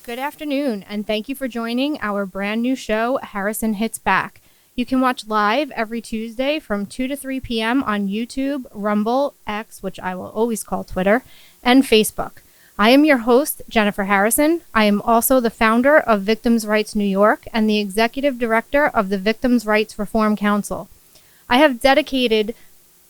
Good afternoon, and thank you for joining our brand new show, Harrison Hits Back. You can watch live every Tuesday from 2 to 3 p.m. on YouTube, Rumble, X, which I will always call Twitter, and Facebook. I am your host, Jennifer Harrison. I am also the founder of Victims' Rights New York and the executive director of the Victims' Rights Reform Council. I have dedicated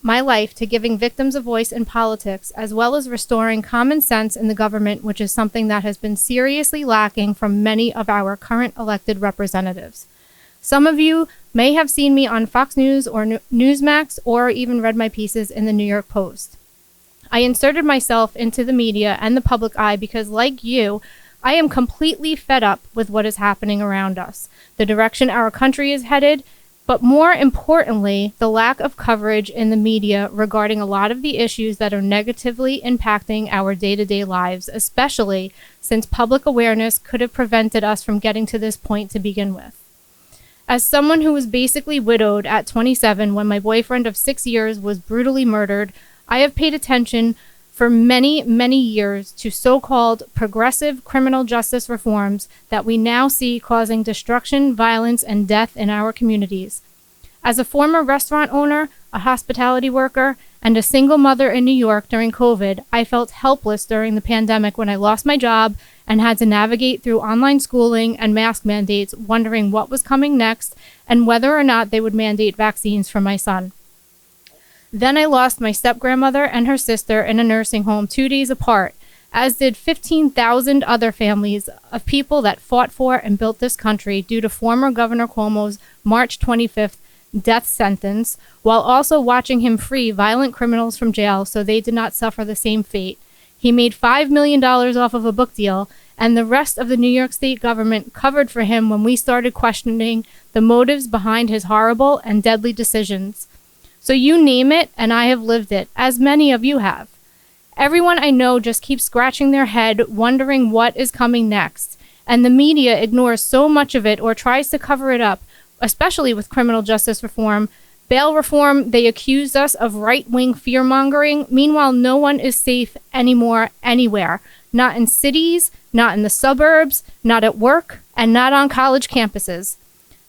my life to giving victims a voice in politics, as well as restoring common sense in the government, which is something that has been seriously lacking from many of our current elected representatives. Some of you may have seen me on Fox News or Newsmax, or even read my pieces in the New York Post. I inserted myself into the media and the public eye because, like you, I am completely fed up with what is happening around us, the direction our country is headed, but more importantly, the lack of coverage in the media regarding a lot of the issues that are negatively impacting our day-to-day lives, especially since public awareness could have prevented us from getting to this point to begin with. As someone who was basically widowed at 27 when my boyfriend of 6 years was brutally murdered, I have paid attention for many, many years to so-called progressive criminal justice reforms that we now see causing destruction, violence, and death in our communities. As a former restaurant owner, a hospitality worker, and a single mother in New York during COVID, I felt helpless during the pandemic when I lost my job and had to navigate through online schooling and mask mandates, wondering what was coming next and whether or not they would mandate vaccines for my son. Then I lost my step-grandmother and her sister in a nursing home 2 days apart, as did 15,000 other families of people that fought for and built this country due to former Governor Cuomo's March 25th death sentence, while also watching him free violent criminals from jail so they did not suffer the same fate. He made $5 million off of a book deal, and the rest of the New York State government covered for him when we started questioning the motives behind his horrible and deadly decisions. So you name it, and I have lived it, as many of you have. Everyone I know just keeps scratching their head, wondering what is coming next. And the media ignores so much of it or tries to cover it up, especially with criminal justice reform. Bail reform, they accused us of right-wing fear-mongering. Meanwhile, no one is safe anymore, anywhere. Not in cities, not in the suburbs, not at work, and not on college campuses.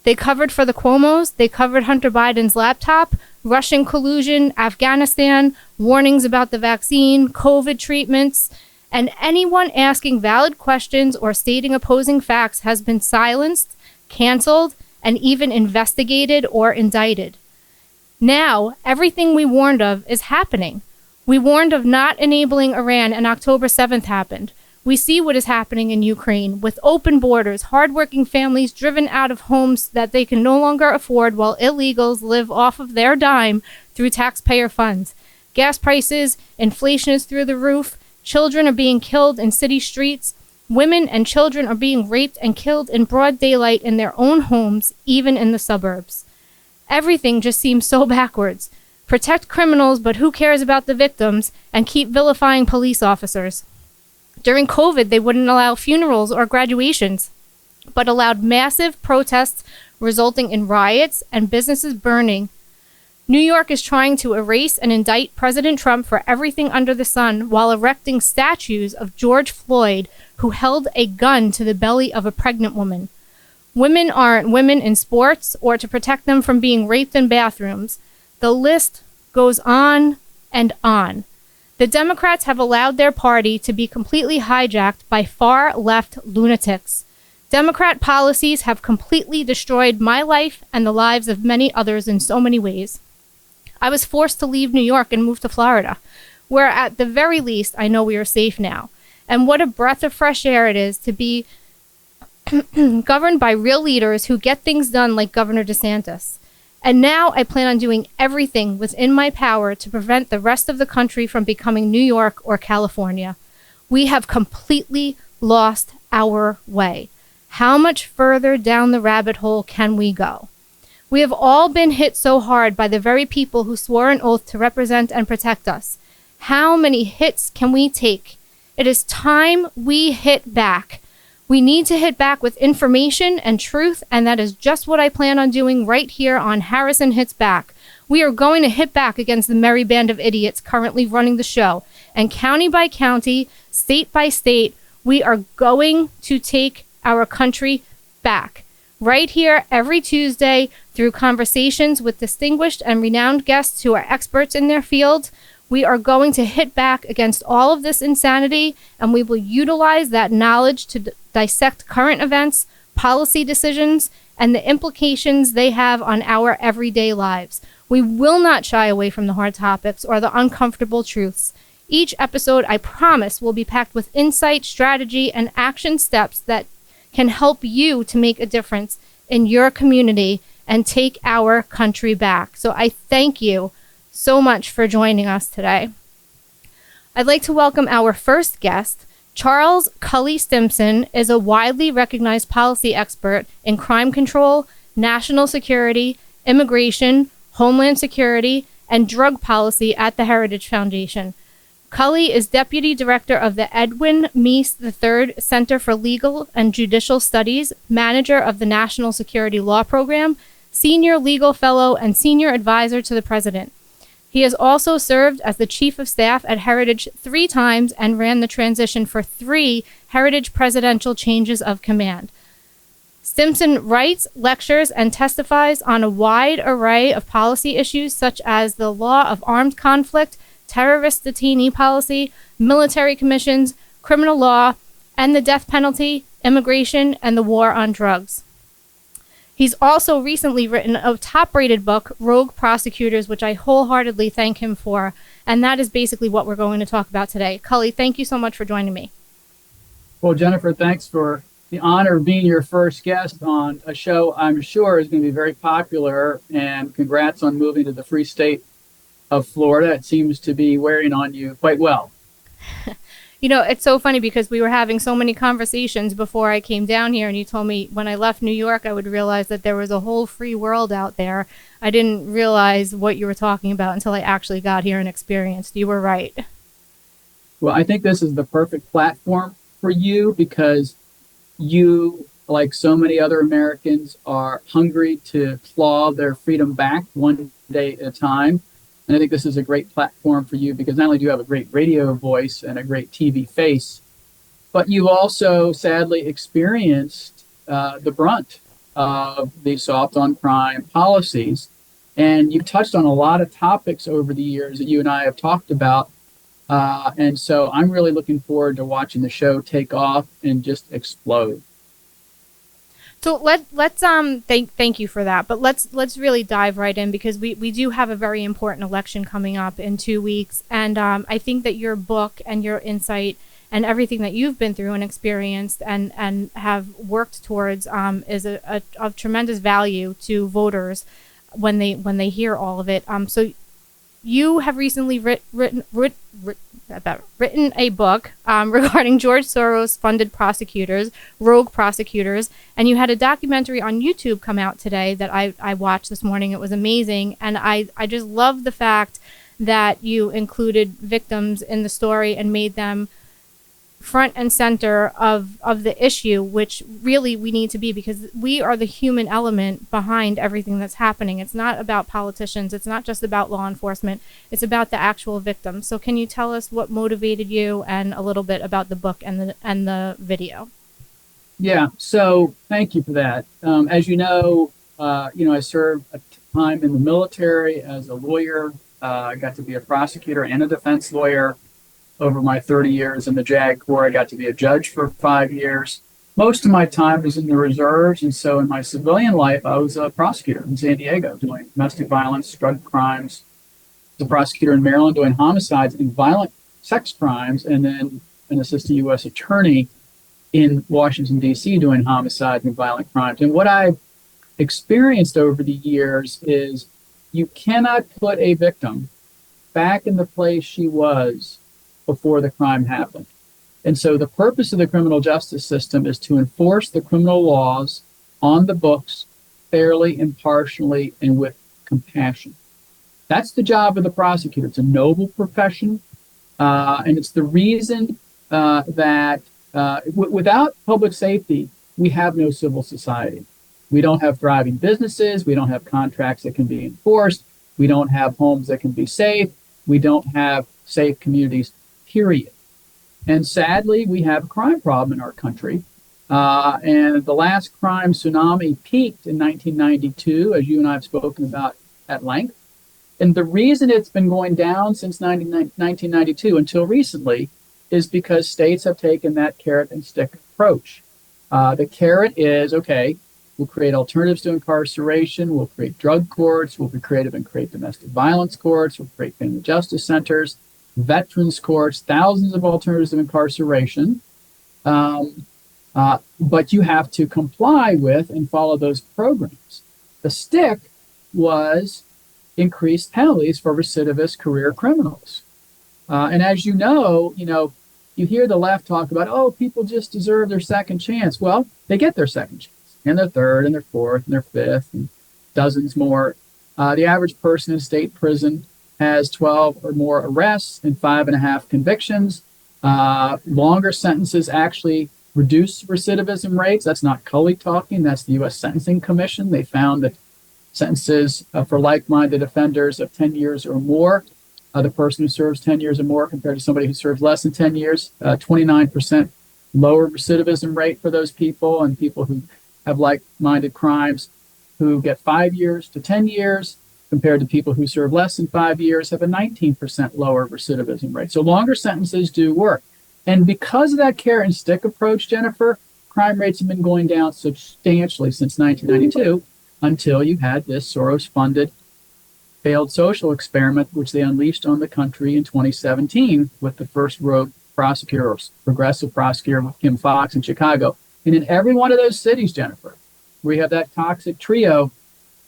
They covered for the Cuomos, they covered Hunter Biden's laptop, Russian collusion, Afghanistan, warnings about the vaccine, COVID treatments, and anyone asking valid questions or stating opposing facts has been silenced, canceled, and even investigated or indicted. Now, everything we warned of is happening. We warned of not enabling Iran, and October 7th happened. We see what is happening in Ukraine, with open borders, hardworking families driven out of homes that they can no longer afford while illegals live off of their dime through taxpayer funds. Gas prices, inflation is through the roof, children are being killed in city streets, women and children are being raped and killed in broad daylight in their own homes, even in the suburbs. Everything just seems so backwards. Protect criminals, but who cares about the victims, and keep vilifying police officers. During COVID, they wouldn't allow funerals or graduations, but allowed massive protests resulting in riots and businesses burning. New York is trying to erase and indict President Trump for everything under the sun while erecting statues of George Floyd, who held a gun to the belly of a pregnant woman. Women aren't women in sports or to protect them from being raped in bathrooms. The list goes on and on. The Democrats have allowed their party to be completely hijacked by far-left lunatics. Democrat policies have completely destroyed my life and the lives of many others in so many ways. I was forced to leave New York and move to Florida, where at the very least I know we are safe now. And what a breath of fresh air it is to be governed by real leaders who get things done like Governor DeSantis. And now I plan on doing everything within my power to prevent the rest of the country from becoming New York or California. We have completely lost our way. How much further down the rabbit hole can we go? We have all been hit so hard by the very people who swore an oath to represent and protect us. How many hits can we take? It is time we hit back. We need to hit back with information and truth, and that is just what I plan on doing right here on Harrison Hits Back. We are going to hit back against the merry band of idiots currently running the show, and county by county, state by state, We are going to take our country back. Right here every Tuesday through conversations with distinguished and renowned guests who are experts in their field. We are going to hit back against all of this insanity, and we will utilize that knowledge to dissect current events, policy decisions, and the implications they have on our everyday lives. We will not shy away from the hard topics or the uncomfortable truths. Each episode, I promise, will be packed with insight, strategy, and action steps that can help you to make a difference in your community and take our country back. So I thank you so much for joining us today. I'd like to welcome our first guest. Charles Cully Stimson is a widely recognized policy expert in crime control, national security, immigration, homeland security, and drug policy at the Heritage Foundation. Cully is Deputy Director of the Edwin Meese III Center for Legal and Judicial Studies, Manager of the National Security Law Program, Senior Legal Fellow, and Senior Advisor to the President. He has also served as the Chief of Staff at Heritage 3 times and ran the transition for 3 Heritage presidential changes of command. Stimson writes, lectures, and testifies on a wide array of policy issues such as the law of armed conflict, terrorist detainee policy, military commissions, criminal law, and the death penalty, immigration, and the war on drugs. He's also recently written a top-rated book, Rogue Prosecutors, which I wholeheartedly thank him for, and that is basically what we're going to talk about today. Cully, thank you so much for joining me. Well, Jennifer, thanks for the honor of being your first guest on a show I'm sure is going to be very popular, and congrats on moving to the free state of Florida. It seems to be wearing on you quite well. You know, it's so funny because we were having so many conversations before I came down here, and you told me when I left New York, I would realize that there was a whole free world out there. I didn't realize what you were talking about until I actually got here and experienced. You were right. Well, I think this is the perfect platform for you because you, like so many other Americans, are hungry to claw their freedom back one day at a time. And I think this is a great platform for you because not only do you have a great radio voice and a great TV face, but you also sadly experienced the brunt of the soft on crime policies. And you've touched on a lot of topics over the years that you and I have talked about. And so I'm really looking forward to watching the show take off and just explode. So let's thank you for that, but let's really dive right in because we do have a very important election coming up in 2 weeks, and I think that your book and your insight and everything that you've been through and experienced and have worked towards is of tremendous value to voters when they hear all of it. So you have recently written a book regarding George Soros funded prosecutors, rogue prosecutors, and you had a documentary on YouTube come out today that I watched this morning. It was amazing, and I just love the fact that you included victims in the story and made them front and center of the issue, which really we need to be because we are the human element behind everything that's happening. It's not about politicians. It's not just about law enforcement. It's about the actual victims. So can you tell us what motivated you and a little bit about the book and the video? Yeah, so thank you for that. As you know, I served a time in the military as a lawyer. I got to be a prosecutor and a defense lawyer. Over my 30 years in the JAG Corps, I got to be a judge for 5 years. Most of my time was in the reserves, and so in my civilian life, I was a prosecutor in San Diego doing domestic violence, drug crimes. I was a prosecutor in Maryland doing homicides and violent sex crimes, and then an assistant U.S. attorney in Washington, D.C. doing homicides and violent crimes. And what I've experienced over the years is you cannot put a victim back in the place she was before the crime happened. And so the purpose of the criminal justice system is to enforce the criminal laws on the books fairly, impartially, and with compassion. That's the job of the prosecutor. It's a noble profession, and it's the reason that without public safety, we have no civil society. We don't have thriving businesses. We don't have contracts that can be enforced. We don't have homes that can be safe. We don't have safe communities, period. And sadly, we have a crime problem in our country. And the last crime tsunami peaked in 1992, as you and I have spoken about at length. And the reason it's been going down since 1992 until recently is because states have taken that carrot and stick approach. The carrot is, okay, we'll create alternatives to incarceration, we'll create drug courts, we'll be creative and create domestic violence courts, we'll create family justice centers, veterans courts, thousands of alternatives of incarceration. But you have to comply with and follow those programs. The stick was increased penalties for recidivist career criminals. And as you know, you hear the left talk about, oh, people just deserve their second chance. Well, they get their second chance, and their third, and their fourth, and their fifth, and dozens more. The average person in state prison has 12 or more arrests and 5.5 convictions. Longer sentences actually reduce recidivism rates. That's not Cully talking. That's the U.S. Sentencing Commission. They found that sentences for like-minded offenders of 10 years or more, the person who serves 10 years or more compared to somebody who serves less than 10 years, 29% lower recidivism rate for those people, and people who have like-minded crimes who get 5 years to 10 years compared to people who serve less than 5 years have a 19% lower recidivism rate. So longer sentences do work. And because of that carrot and stick approach, Jennifer, crime rates have been going down substantially since 1992 until you had this Soros-funded failed social experiment, which they unleashed on the country in 2017 with the first rogue prosecutor, or progressive prosecutor, with Kim Foxx in Chicago. And in every one of those cities, Jennifer, we have that toxic trio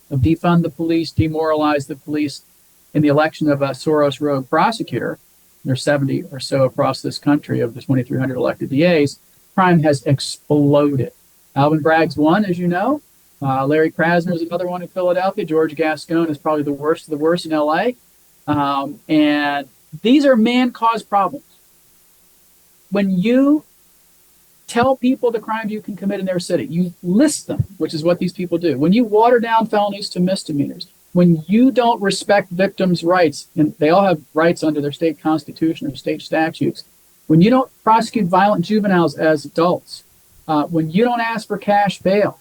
of defund the police, demoralize the police, in the election of a Soros rogue prosecutor. There's 70 or so across this country of the 2,300 elected DAs. Crime has exploded. Alvin Bragg's one, as you know. Larry Krasner is another one in Philadelphia. George Gascon is probably the worst of the worst in L.A. And these are man-caused problems. When you tell people the crimes you can commit in their city, you list them, which is what these people do. When you water down felonies to misdemeanors, when you don't respect victims' rights, and they all have rights under their state constitution or state statutes, when you don't prosecute violent juveniles as adults, when you don't ask for cash bail,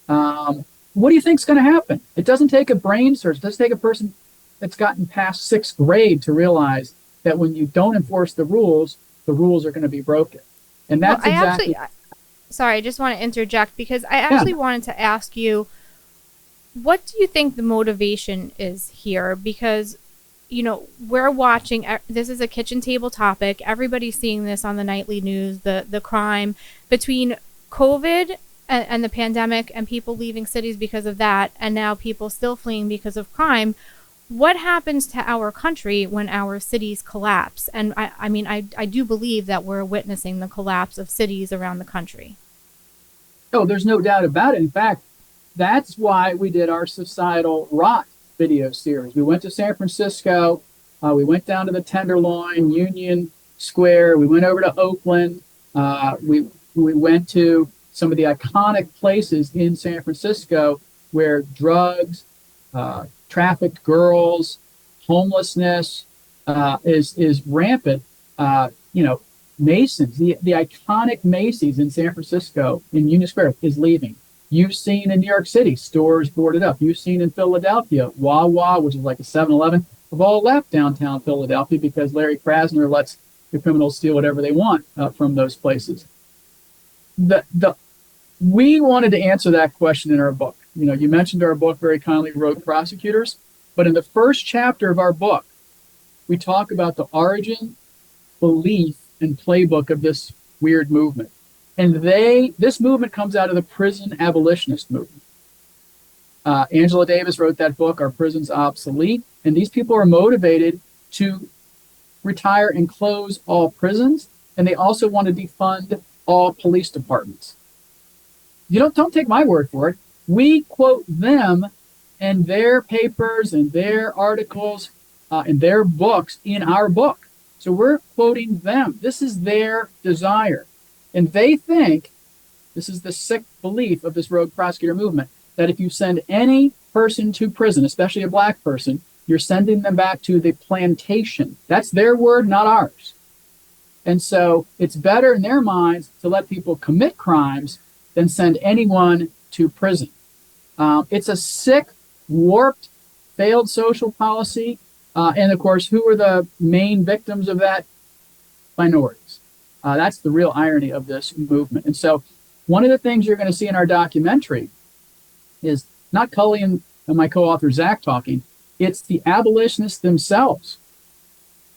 what do you think is going to happen? It doesn't take a brain surgeon. It doesn't take a person that's gotten past 6th grade to realize that when you don't enforce the rules are going to be broken. And that's sorry, I just want to interject because I actually wanted to ask you, what do you think the motivation is here? Because, we're watching, this is a kitchen table topic. Everybody's seeing this on the nightly news, the crime between COVID and the pandemic and people leaving cities because of that, and now people still fleeing because of crime. What happens to our country when our cities collapse? And I do believe that we're witnessing the collapse of cities around the country. Oh, there's no doubt about it. In fact, that's why we did our societal rot video series. We went to San Francisco. We went down to the Tenderloin, Union Square. We went over to Oakland. We went to some of the iconic places in San Francisco where drugs, trafficked girls, homelessness is rampant. Masons, the iconic Macy's in San Francisco in Union Square is leaving. You've seen in New York City stores boarded up. You've seen in Philadelphia, Wawa, which is like a 7-Eleven, have all left downtown Philadelphia because Larry Krasner lets the criminals steal whatever they want from those places. We wanted to answer that question in our book. You mentioned our book very kindly, Rogue Prosecutors, but in the first chapter of our book, we talk about the origin, belief, and playbook of this weird movement. And this movement comes out of the prison abolitionist movement. Angela Davis wrote that book, Are Prisons Obsolete? And these people are motivated to retire and close all prisons, and they also want to defund all police departments. You don't take my word for it. We quote them and their papers and their articles and their books in our book. So we're quoting them. This is their desire. And they think, this is the sick belief of this rogue prosecutor movement, that if you send any person to prison, especially a black person, you're sending them back to the plantation. That's their word, not ours. And so it's better in their minds to let people commit crimes than send anyone to prison. It's a sick, warped, failed social policy. And of course, who are the main victims of that? Minorities. That's the real irony of this movement. And so one of the things you're going to see in our documentary is not Cully and my co-author Zach talking, it's the abolitionists themselves,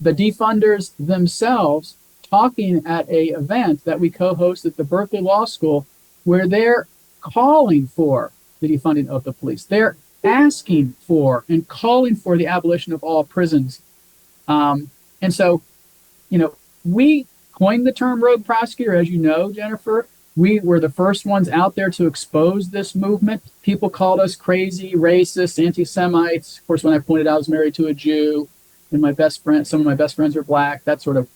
the defunders themselves talking at a event that we co-host at the Berkeley Law School where they're calling for the defunding of the police. They're asking for and calling for the abolition of all prisons. And so, we coined the term rogue prosecutor, as you know, Jennifer. We were the first ones out there to expose this movement. People called us crazy, racist, anti-Semites. Of course, when I pointed out I was married to a Jew and some of my best friends are black, that sort of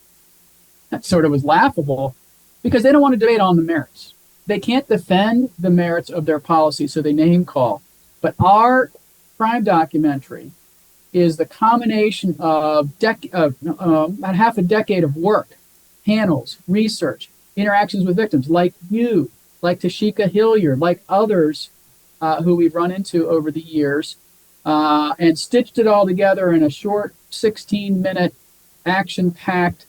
was laughable because they don't want to debate on the merits. They can't defend the merits of their policy, so they name call. But our crime documentary is the combination of about half a decade of work, panels, research, interactions with victims like you, like Tashika Hilliard, like others who we've run into over the years, and stitched it all together in a short 16-minute action-packed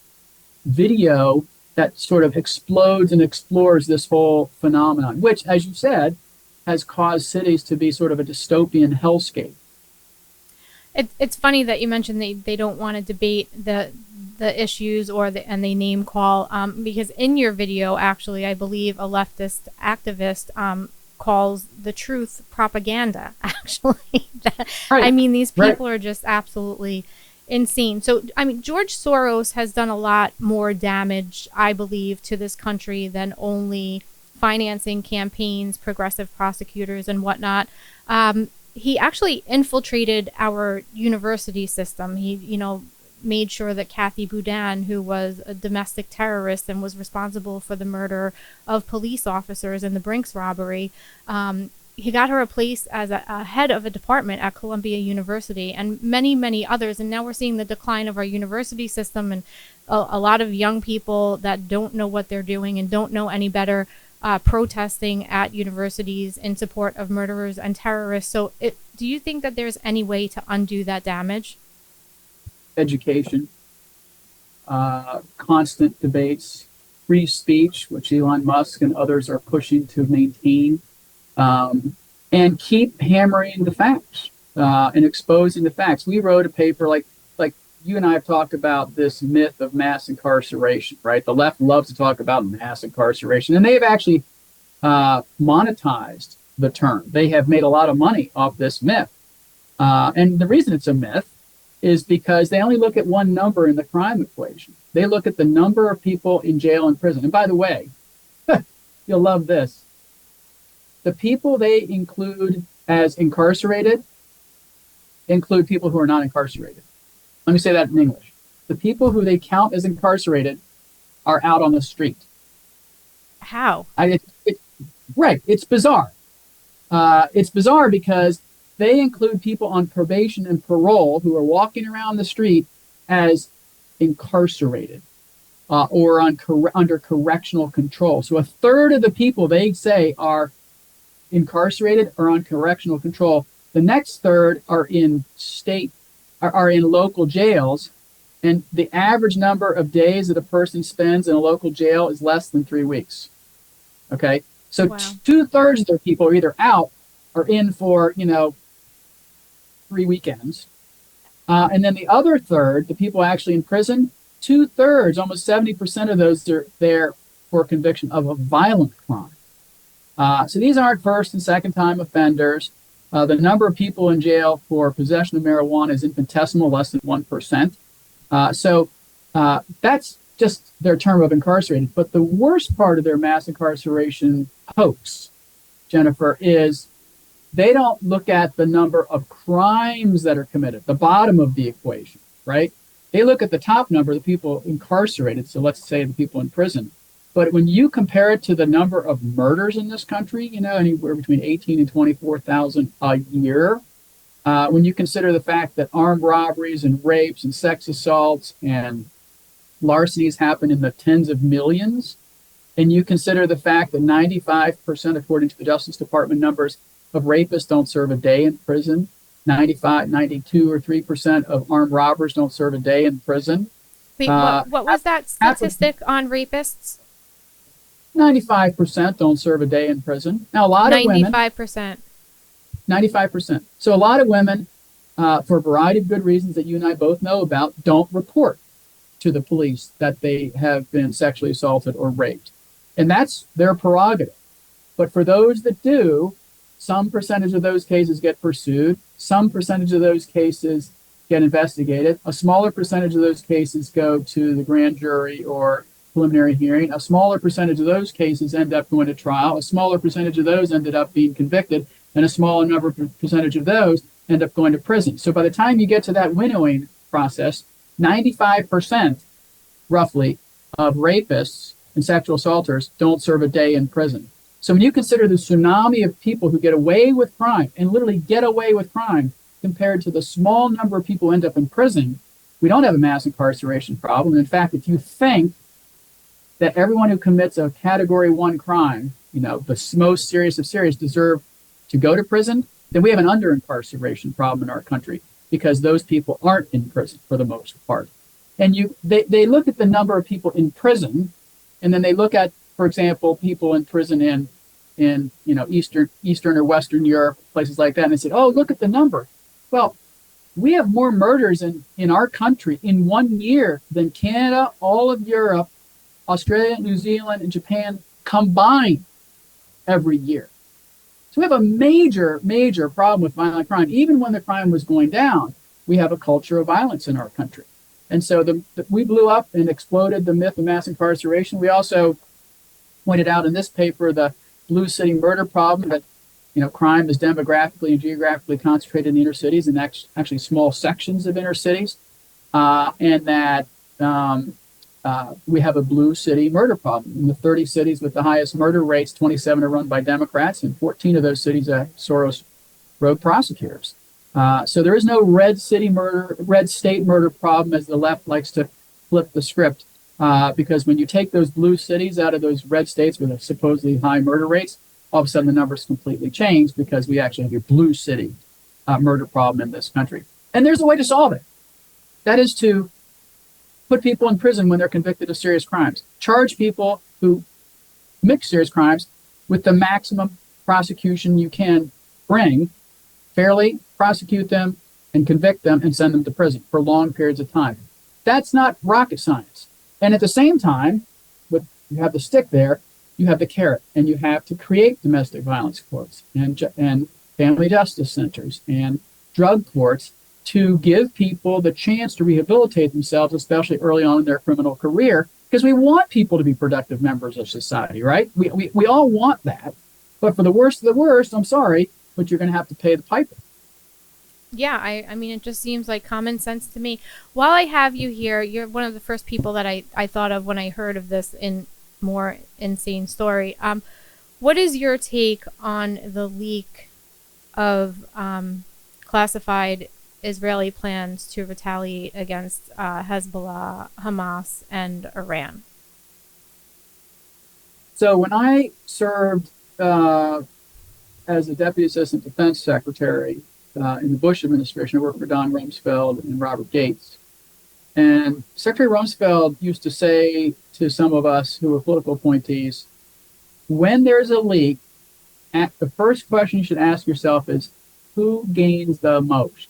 video that sort of explodes and explores this whole phenomenon, which, as you said, has caused cities to be sort of a dystopian hellscape. It's funny that you mentioned they don't want to debate the issues and they name call because in your video, actually, I believe a leftist activist calls the truth propaganda. Actually, Right. I mean, these people Right. are just absolutely insane. So, I mean, George Soros has done a lot more damage, I believe, to this country than only financing campaigns, progressive prosecutors, and whatnot. He actually infiltrated our university system. He, made sure that Kathy Boudin, who was a domestic terrorist and was responsible for the murder of police officers in the Brinks robbery, he got her a place as a head of a department at Columbia University and many, many others. And now we're seeing the decline of our university system and a lot of young people that don't know what they're doing and don't know any better protesting at universities in support of murderers and terrorists. So do you think that there's any way to undo that damage? Education, constant debates, free speech, which Elon Musk and others are pushing to maintain, and keep hammering the facts and exposing the facts. We wrote a paper like you and I have talked about this myth of mass incarceration, right? The left loves to talk about mass incarceration, and they have actually monetized the term. They have made a lot of money off this myth. And the reason it's a myth is because they only look at one number in the crime equation. They look at the number of people in jail and prison. And by the way, you'll love this. The people they include as incarcerated include people who are not incarcerated. Let me say that in English. The people who they count as incarcerated are out on the street. How? Right. It's bizarre. It's bizarre because they include people on probation and parole who are walking around the street as incarcerated or under correctional control. So a third of the people they say are incarcerated or on correctional control. The next third are in local jails, and the average number of days that a person spends in a local jail is less than 3 weeks. Okay, so Wow. 2/3 of their people are either out or in for 3 weekends, and then the other third, the people actually in prison, 2/3, almost 70% of those are there for conviction of a violent crime. So these aren't first and second time offenders. The number of people in jail for possession of marijuana is infinitesimal, less than 1%. So that's just their term of incarcerated. But the worst part of their mass incarceration hoax, Jennifer, is they don't look at the number of crimes that are committed, the bottom of the equation, right? They look at the top number, the people incarcerated. So let's say the people in prison. But when you compare it to the number of murders in this country, anywhere between 18 and 24,000 a year, when you consider the fact that armed robberies and rapes and sex assaults and larcenies happen in the tens of millions, and you consider the fact that 95%, according to the Justice Department numbers, of rapists don't serve a day in prison, 95, 92 or 3% of armed robbers don't serve a day in prison. Wait, what was that statistic on rapists? 95% don't serve a day in prison. Now, a lot of women. 95%. 95%. So a lot of women, for a variety of good reasons that you and I both know about, don't report to the police that they have been sexually assaulted or raped. And that's their prerogative. But for those that do, some percentage of those cases get pursued. Some percentage of those cases get investigated. A smaller percentage of those cases go to the grand jury or preliminary hearing. A smaller percentage of those cases end up going to trial. A smaller percentage of those ended up being convicted. And a smaller percentage of those end up going to prison. So by the time you get to that winnowing process, 95% roughly of rapists and sexual assaulters don't serve a day in prison. So when you consider the tsunami of people who get away with crime and literally get away with crime compared to the small number of people who end up in prison, we don't have a mass incarceration problem. In fact, if you think that everyone who commits a category 1 crime, the most serious of serious, deserve to go to prison, then we have an under-incarceration problem in our country because those people aren't in prison for the most part. And they look at the number of people in prison, and then they look at, for example, people in prison in Eastern or Western Europe, places like that, and they say, oh, look at the number. Well, we have more murders in our country in 1 year than Canada, all of Europe, Australia, New Zealand, and Japan combined every year. So we have a major, major problem with violent crime. Even when the crime was going down, we have a culture of violence in our country. And so we blew up and exploded the myth of mass incarceration. We also pointed out in this paper the blue city murder problem, that crime is demographically and geographically concentrated in the inner cities and actually small sections of inner cities, and that we have a blue city murder problem. In the 30 cities with the highest murder rates, 27 are run by Democrats, and 14 of those cities are Soros rogue prosecutors. So there is no red state murder problem, as the left likes to flip the script, because when you take those blue cities out of those red states with supposedly high murder rates, all of a sudden the numbers completely change because we actually have a blue city murder problem in this country. And there's a way to solve it. That is to put people in prison when they're convicted of serious crimes. Charge people who commit serious crimes with the maximum prosecution you can bring, fairly prosecute them and convict them and send them to prison for long periods of time. That's not rocket science. And at the same time, you have the stick there, you have the carrot, and you have to create domestic violence courts and family justice centers and drug courts to give people the chance to rehabilitate themselves, especially early on in their criminal career, because we want people to be productive members of society, right? We all want that. But for the worst of the worst, I'm sorry, but you're going to have to pay the piper. Yeah, I mean, it just seems like common sense to me. While I have you here, you're one of the first people that I thought of when I heard of this more insane story. What is your take on the leak of classified Israeli plans to retaliate against Hezbollah, Hamas, and Iran? So when I served as a Deputy Assistant Defense Secretary in the Bush administration, I worked for Don Rumsfeld and Robert Gates. And Secretary Rumsfeld used to say to some of us who were political appointees, when there's a leak, the first question you should ask yourself is, who gains the most?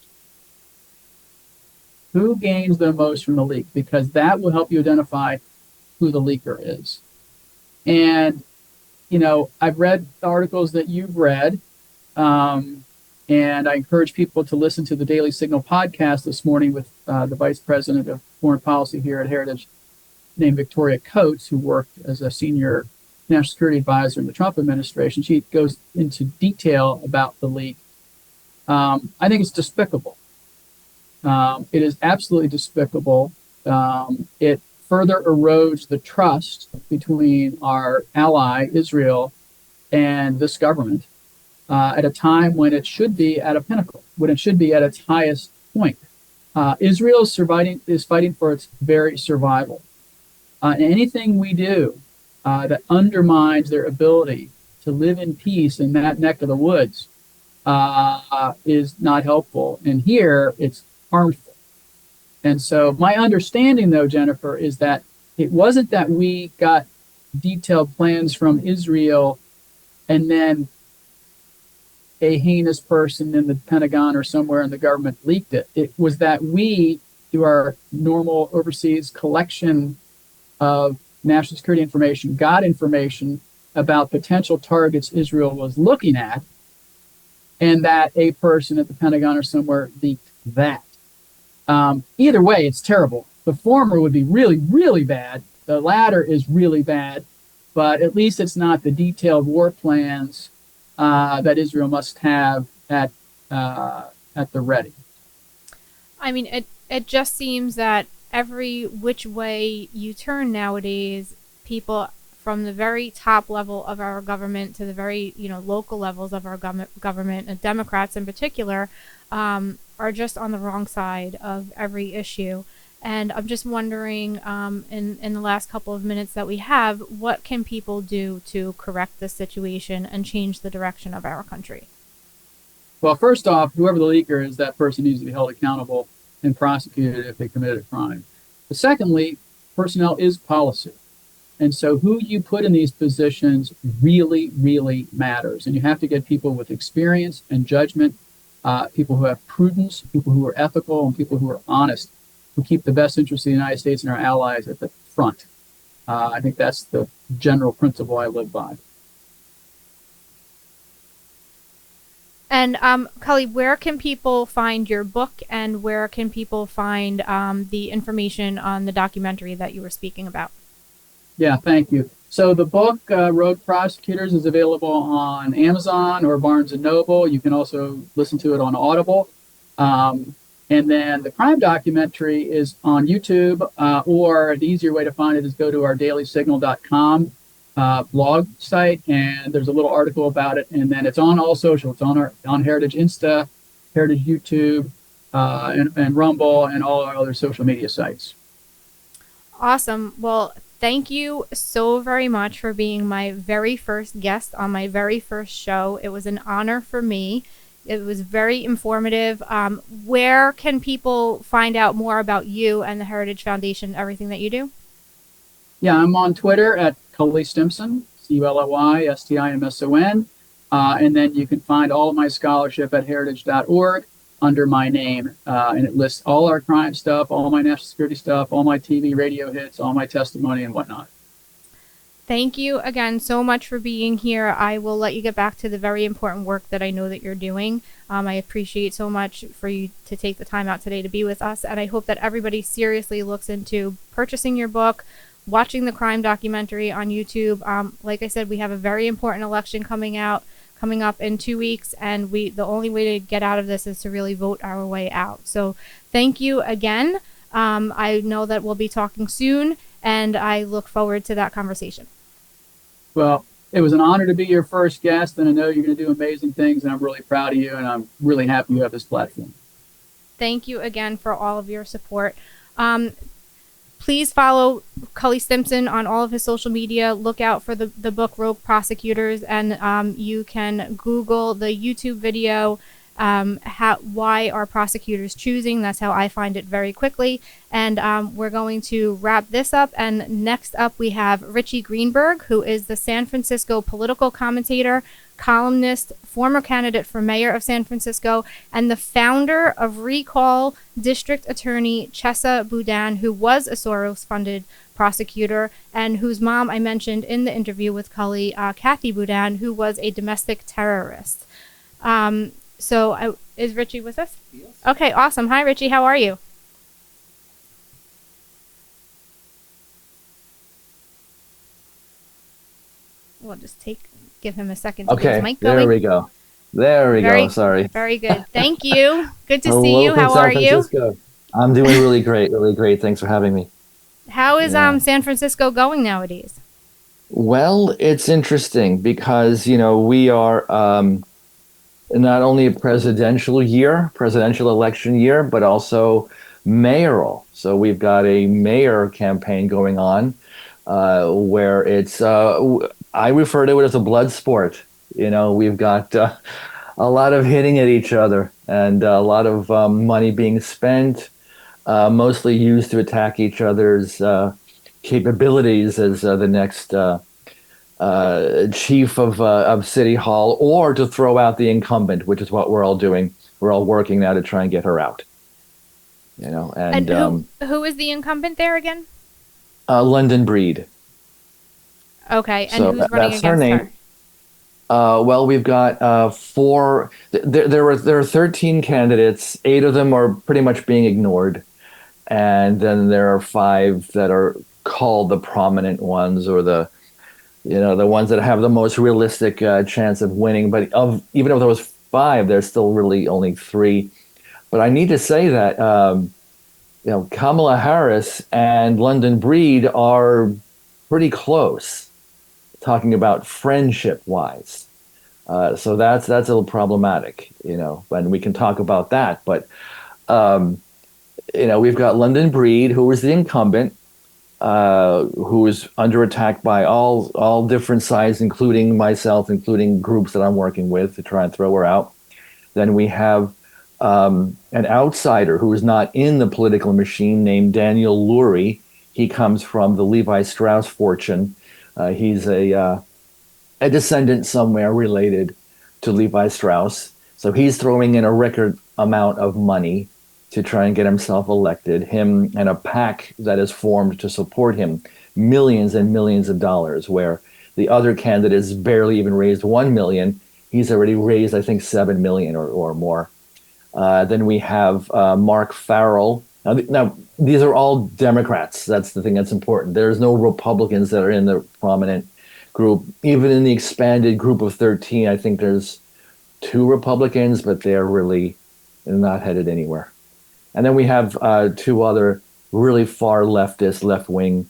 Who gains the most from the leak? Because that will help you identify who the leaker is. And, I've read the articles that you've read, and I encourage people to listen to the Daily Signal podcast this morning with the Vice President of Foreign Policy here at Heritage, named Victoria Coates, who worked as a senior national security advisor in the Trump administration. She goes into detail about the leak. I think it's despicable. It is absolutely despicable. It further erodes the trust between our ally, Israel, and this government at a time when it should be at a pinnacle, when it should be at its highest point. Israel is fighting for its very survival. And anything we do that undermines their ability to live in peace in that neck of the woods is not helpful. And here it's harmful. And so my understanding, though, Jennifer, is that it wasn't that we got detailed plans from Israel and then a heinous person in the Pentagon or somewhere in the government leaked it. It was that we, through our normal overseas collection of national security information, got information about potential targets Israel was looking at, and that a person at the Pentagon or somewhere leaked that. Either way, it's terrible. The former would be really, really bad. The latter is really bad, but at least it's not the detailed war plans that Israel must have at the ready. I mean, it just seems that every which way you turn nowadays, people from the very top level of our government to the very local levels of our government, and Democrats in particular, are just on the wrong side of every issue. And I'm just wondering, in the last couple of minutes that we have, what can people do to correct this situation and change the direction of our country? Well, first off, whoever the leaker is, that person needs to be held accountable and prosecuted if they committed a crime. But secondly, personnel is policy. And so who you put in these positions really, really matters. And you have to get people with experience and judgment, people who have prudence, people who are ethical, and people who are honest, who keep the best interests of the United States and our allies at the front. I think that's the general principle I live by. And Cully, where can people find your book, and where can people find the information on the documentary that you were speaking about? Yeah, thank you. So the book, Rogue Prosecutors, is available on Amazon or Barnes & Noble. You can also listen to it on Audible. And then the crime documentary is on YouTube, or the easier way to find it is go to our dailysignal.com blog site, and there's a little article about it. And then it's on all social. It's on Heritage Insta, Heritage YouTube, and Rumble, and all our other social media sites. Awesome. Well, thank you so very much for being my very first guest on my very first show. It was an honor for me. It was very informative. Where can people find out more about you and the Heritage Foundation, everything that you do? Yeah, I'm on Twitter at Cully Stimson, CULLYSTIMSON. And then you can find all of my scholarship at heritage.org under my name. And it lists all our crime stuff, all my national security stuff, all my TV, radio hits, all my testimony and whatnot. Thank you again so much for being here. I will let you get back to the very important work that I know that you're doing. I appreciate so much for you to take the time out today to be with us. And I hope that everybody seriously looks into purchasing your book, watching the crime documentary on YouTube. Like I said, we have a very important election coming up in 2 weeks, and the only way to get out of this is to really vote our way out. So thank you again. I know that we'll be talking soon, and I look forward to that conversation. Well, it was an honor to be your first guest, and I know you're going to do amazing things, and I'm really proud of you, and I'm really happy you have this platform. Thank you again for all of your support. Please follow Cully Stimson on all of his social media. Look out for the book Rogue Prosecutors, and you can Google the YouTube video, why are prosecutors choosing? That's how I find it very quickly. And we're going to wrap this up. And next up, we have Richie Greenberg, who is the San Francisco political commentator, columnist, former candidate for mayor of San Francisco, and the founder of Recall District Attorney Chesa Boudin, who was a Soros-funded prosecutor, and whose mom I mentioned in the interview with Cully, Kathy Boudin, who was a domestic terrorist. Is Richie with us? Yes. Okay, awesome. Hi, Richie. How are you? We'll just give him a second to get his mic going. There we go. There we go. Sorry. Very good. Thank you. Good to see you. How are you? I'm doing really great. Really great. Thanks for having me. How is San Francisco going nowadays? Well, it's interesting because, we are not only a presidential election year, but also mayoral. So we've got a mayor campaign going on. where I refer to it as a blood sport. We've got a lot of hitting at each other and a lot of money being spent, mostly used to attack each other's capabilities as the next chief of City Hall, or to throw out the incumbent, which is what we're all doing. We're all working now to try and get her out. And who is the incumbent there again? London Breed. Okay, and So who's running that's her against name. her? Well, we've got four. There are 13 candidates. 8 of them are pretty much being ignored, and then there are 5 that are called the prominent ones, or the ones that have the most realistic chance of winning. But even of those 5, there's still really only 3. But I need to say that Kamala Harris and London Breed are pretty close, talking about friendship wise. So that's a little problematic, and we can talk about that. But we've got London Breed, who is the incumbent, who is under attack by all different sides, including myself, including groups that I'm working with to try and throw her out. Then we have an outsider who is not in the political machine, named Daniel Lurie. He comes from the Levi Strauss fortune. He's a descendant somewhere related to Levi Strauss. So he's throwing in a record amount of money to try and get himself elected. Him and a PAC that is formed to support him, millions and millions of dollars, where the other candidates barely even raised 1 million. He's already raised, I think, 7 million or more. Then we have Mark Farrell. Now, these are all Democrats. That's the thing that's important. There's no Republicans that are in the prominent group. Even in the expanded group of 13, I think there's 2 Republicans, but they're really not headed anywhere. And then we have 2 other really far leftist, left-wing,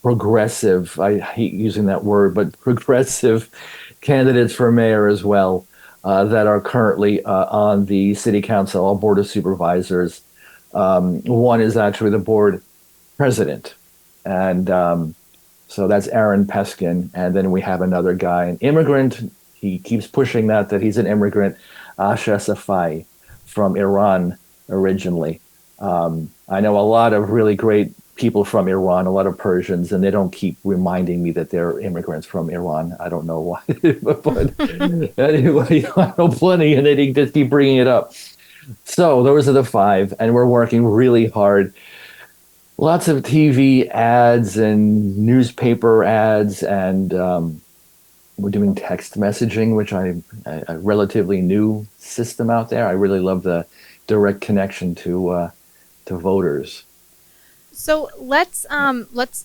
progressive, I hate using that word, but progressive candidates for mayor as well, that are currently on the city council, or board of supervisors. One is actually the board president. And so that's Aaron Peskin. And then we have another guy, an immigrant. He keeps pushing that he's an immigrant, Asha Safai, from Iran originally. I know a lot of really great people from Iran, a lot of Persians, and they don't keep reminding me that they're immigrants from Iran. I don't know why. But anyway, I know plenty, and they just keep bringing it up. So those are the 5, and we're working really hard. Lots of TV ads and newspaper ads, and we're doing text messaging, which a relatively new system out there. I really love the direct connection to voters. So let's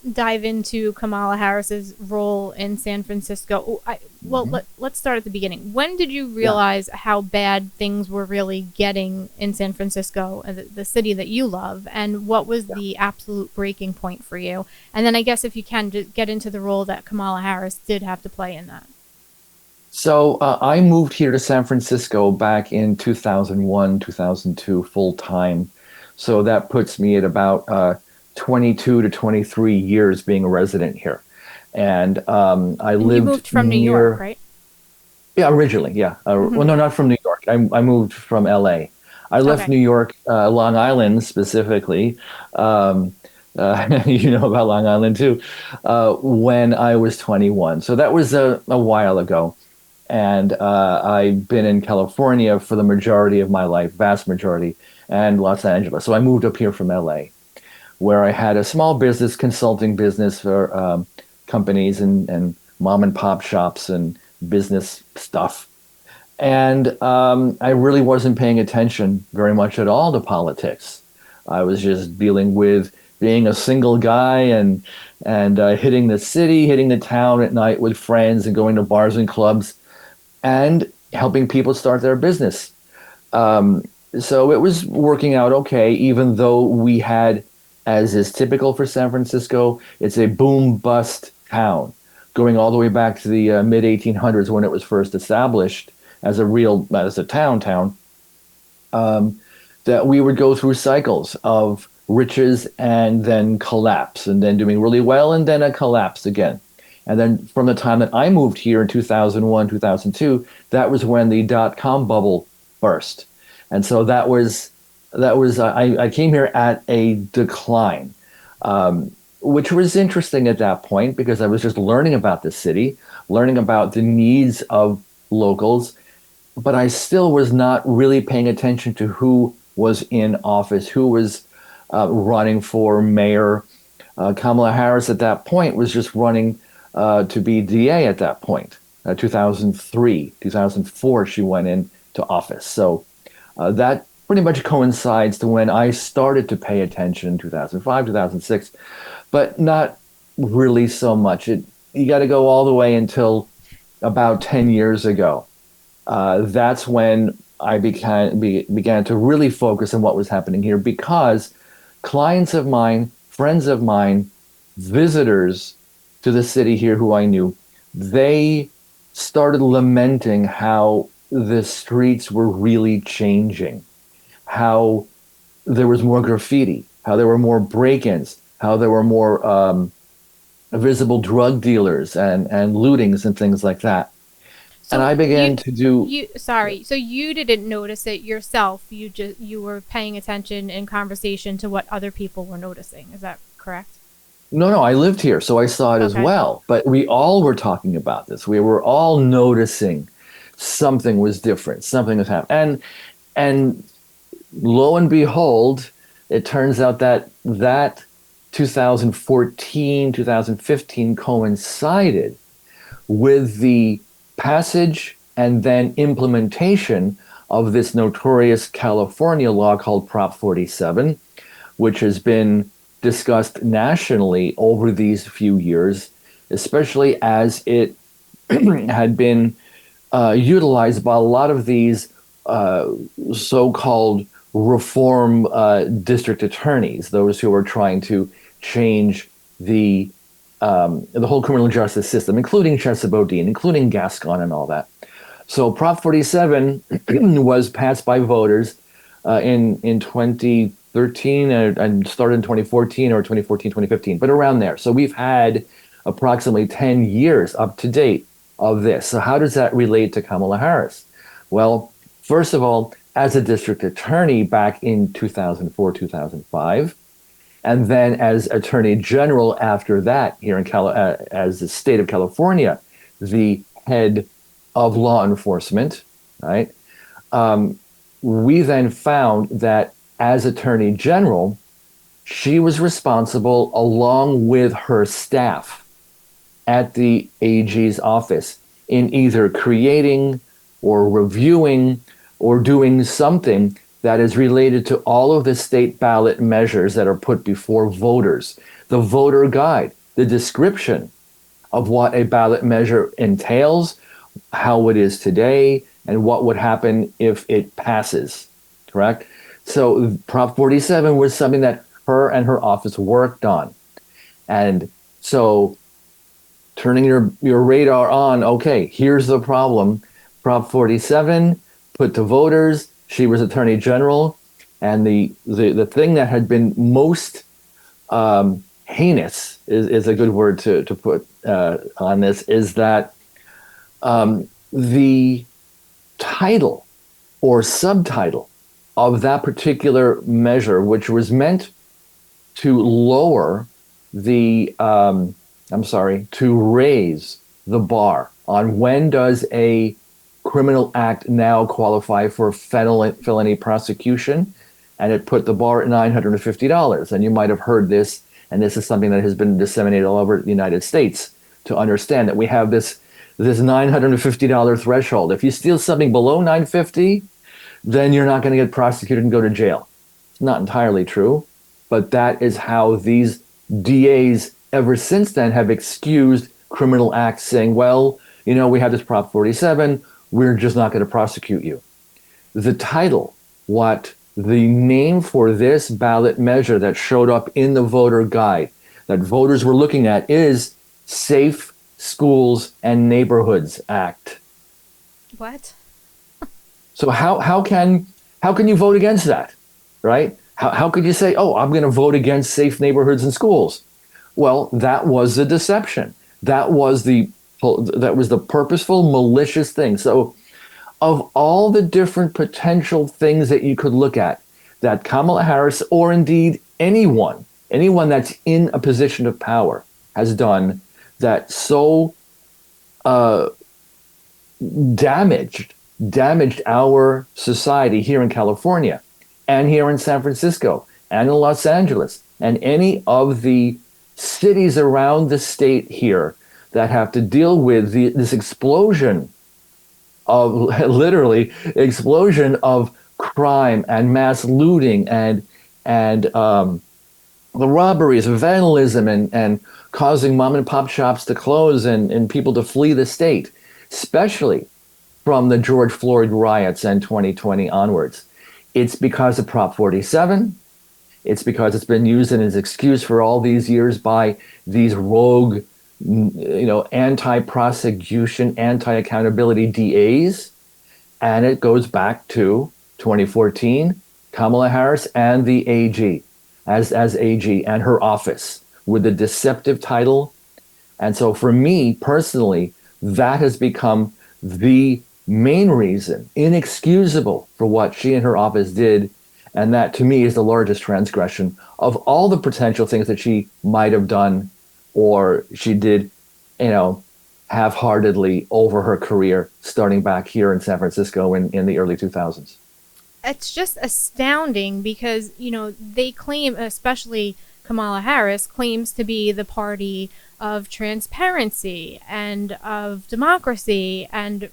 dive into Kamala Harris's role in San Francisco. Let's start at the beginning. When did you realize how bad things were really getting in San Francisco, the city that you love, and what was the absolute breaking point for you? And then I guess if you can just get into the role that Kamala Harris did have to play in that. So I moved here to San Francisco back in 2001, 2002, full time. So that puts me at about 22 to 23 years being a resident here. And I lived. You moved from New York, right? Yeah, originally, yeah. Well, no, not from New York. I moved from LA. I left New York, Long Island specifically. You know about Long Island too, when I was 21. So that was a while ago. And I've been in California for the majority of my life, vast majority, and Los Angeles. So I moved up here from LA, where I had a small business, consulting business for companies and mom and pop shops and business stuff. And I really wasn't paying attention very much at all to politics. I was just dealing with being a single guy and hitting the city, hitting the town at night with friends and going to bars and clubs and helping people start their business. So it was working out okay, even though we had, as is typical for San Francisco, it's a boom-bust town, going all the way back to the mid-1800s when it was first established as a town, that we would go through cycles of riches and then collapse, and then doing really well and then a collapse again. And then from the time that I moved here in 2001, 2002, that was when the dot-com bubble burst. And so I came here at a decline, which was interesting at that point because I was just learning about the city, learning about the needs of locals, but I still was not really paying attention to who was in office, who was running for mayor. Kamala Harris at that point was just running to be DA at that point. 2003, 2004, she went into office. So that pretty much coincides to when I started to pay attention in 2005, 2006, but not really so much. You got to go all the way until about 10 years ago. That's when I began to really focus on what was happening here because clients of mine, friends of mine, visitors to the city here who I knew, they started lamenting how the streets were really changing, how there was more graffiti, how there were more break-ins, how there were more visible drug dealers and lootings and things like that. So and I began to do. So you didn't notice it yourself. You were paying attention in conversation to what other people were noticing. Is that correct? No, I lived here, so I saw it as well. But we all were talking about this. We were all noticing something was different, something was happening. And lo and behold, it turns out that 2014, 2015 coincided with the passage and then implementation of this notorious California law called Prop 47, which has been discussed nationally over these few years, especially as it had been utilized by a lot of these so-called reform district attorneys, those who are trying to change the whole criminal justice system, including Chesa Boudin, including Gascon and all that. So Prop 47 was passed by voters in 2013 and started in 2014 or 2014, 2015, but around there. So we've had approximately 10 years up to date of this. So how does that relate to Kamala Harris? Well, first of all, as a district attorney back in 2004, 2005, and then as Attorney General after that here in as the state of California, the head of law enforcement, right? We then found that as Attorney General, she was responsible along with her staff at the AG's office in either creating or reviewing or doing something that is related to all of the state ballot measures that are put before voters. The voter guide, the description of what a ballot measure entails, how it is today, and what would happen if it passes, correct? So Prop 47 was something that her and her office worked on. And so turning your radar on, okay, here's the problem. Prop 47 put to voters, she was Attorney General, and the thing that had been most heinous is a good word to put on this, is that the title or subtitle of that particular measure, which was meant to lower to raise the bar on when does a criminal act now qualify for felony prosecution, and it put the bar at $950. And you might have heard this, and this is something that has been disseminated all over the United States to understand that we have this $950 threshold. If you steal something below $950, then you're not going to get prosecuted and go to jail. It's not entirely true, but that is how these DAs ever since then have excused criminal acts, saying, well, we have this Prop 47, we're just not going to prosecute you. The title, what the name for this ballot measure that showed up in the voter guide that voters were looking at is Safe Schools and Neighborhoods Act. What? So how can you vote against that, right? How could you say, oh, I'm going to vote against safe neighborhoods and schools? Well, that was the deception. That was the purposeful, malicious thing. So, of all the different potential things that you could look at, that Kamala Harris, or indeed anyone that's in a position of power, has done that so uh, damaged our society here in California and here in San Francisco and in Los Angeles and any of the cities around the state here that have to deal with this explosion of literally explosion of crime and mass looting and the robberies, vandalism, and causing mom and pop shops to close and people to flee the state, especially from the George Floyd riots and 2020 onwards. It's because of Prop 47. It's because it's been used as an excuse for all these years by these rogue, anti-prosecution, anti-accountability DAs. And it goes back to 2014, Kamala Harris and the AG, as AG, and her office with the deceptive title. And so for me personally, that has become the main reason, inexcusable, for what she and her office did. And that to me is the largest transgression of all the potential things that she might have done or she did, half-heartedly over her career, starting back here in San Francisco in the early 2000s. It's just astounding because, they claim, especially Kamala Harris, claims to be the party of transparency and of democracy and,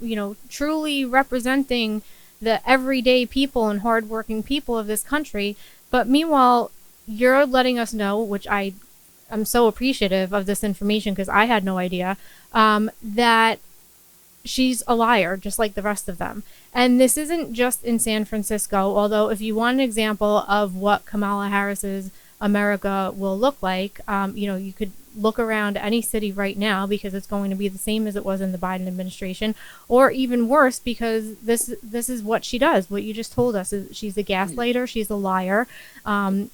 truly representing the everyday people and hardworking people of this country. But meanwhile, you're letting us know, which I'm so appreciative of this information because I had no idea, that she's a liar, just like the rest of them. And this isn't just in San Francisco, although if you want an example of what Kamala Harris's America will look like, you could look around any city right now because it's going to be the same as it was in the Biden administration, or even worse because this is what she does. What you just told us is she's a gaslighter, she's a liar, and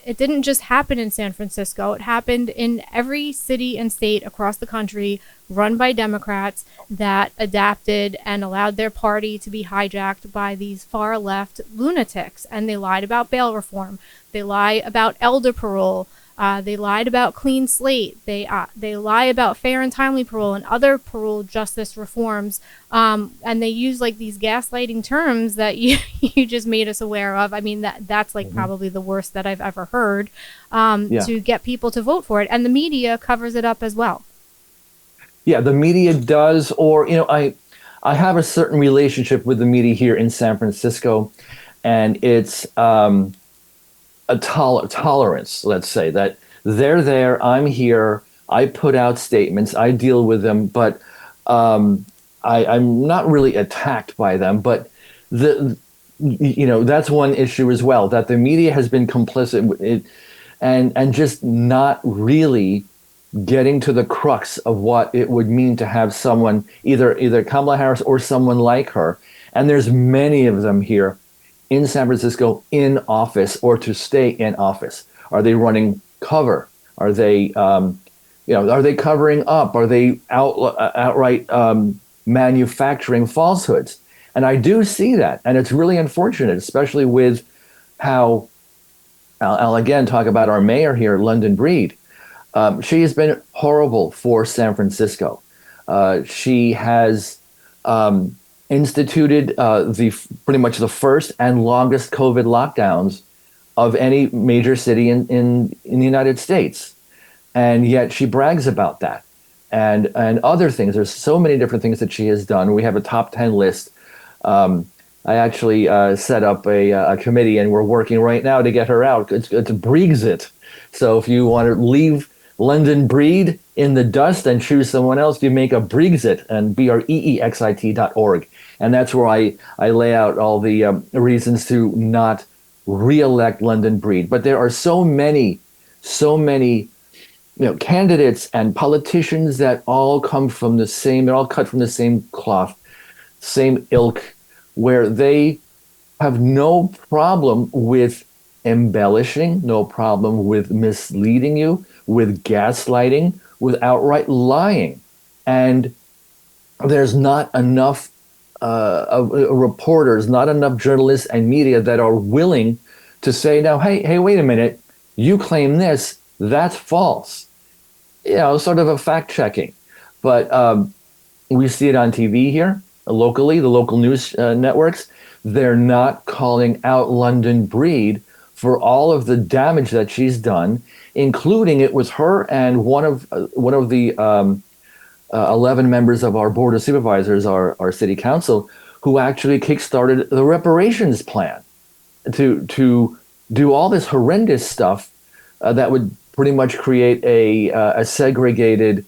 it didn't just happen in San Francisco. It happened in every city and state across the country run by Democrats that adapted and allowed their party to be hijacked by these far left lunatics. And they lied about bail reform. They lie about elder parole. They lied about clean slate. They lie about fair and timely parole and other parole justice reforms. And they use like these gaslighting terms that you just made us aware of. I mean, that's like probably the worst that I've ever heard, to get people to vote for it. And the media covers it up as well. Yeah, the media does. Or, I have a certain relationship with the media here in San Francisco, and it's a tolerance, let's say, that they're there, I'm here, I put out statements, I deal with them, but I'm not really attacked by them. But that's one issue as well, that the media has been complicit with it and just not really getting to the crux of what it would mean to have someone, either Kamala Harris or someone like her, and there's many of them here in San Francisco in office or to stay in office. Are they running cover? Are they, are they covering up? Are they outright manufacturing falsehoods? And I do see that, and it's really unfortunate, especially with how I'll again talk about our mayor here, London Breed. She has been horrible for San Francisco. She has instituted pretty much the first and longest COVID lockdowns of any major city in the United States, and yet she brags about that and other things. There's so many different things that she has done. We have a top 10 list. I actually set up a committee, and we're working right now to get her out. It's Brexit. So if you want to leave London Breed in the dust and choose someone else, you make a Brexit, and BREEXIT.org. And that's where I lay out all the reasons to not re-elect London Breed. But there are so many candidates and politicians that all come from they're all cut from the same cloth, same ilk, where they have no problem with embellishing, no problem with misleading you, with gaslighting, with outright lying. And there's not enough reporters, not enough journalists and media that are willing to say, now, hey, wait a minute, you claim this, that's false. Sort of a fact checking. But we see it on TV here locally, the local news networks. They're not calling out London Breed for all of the damage that she's done, including it was her and one of the 11 members of our board of supervisors, our city council, who actually kickstarted the reparations plan to do all this horrendous stuff that would pretty much create a segregated,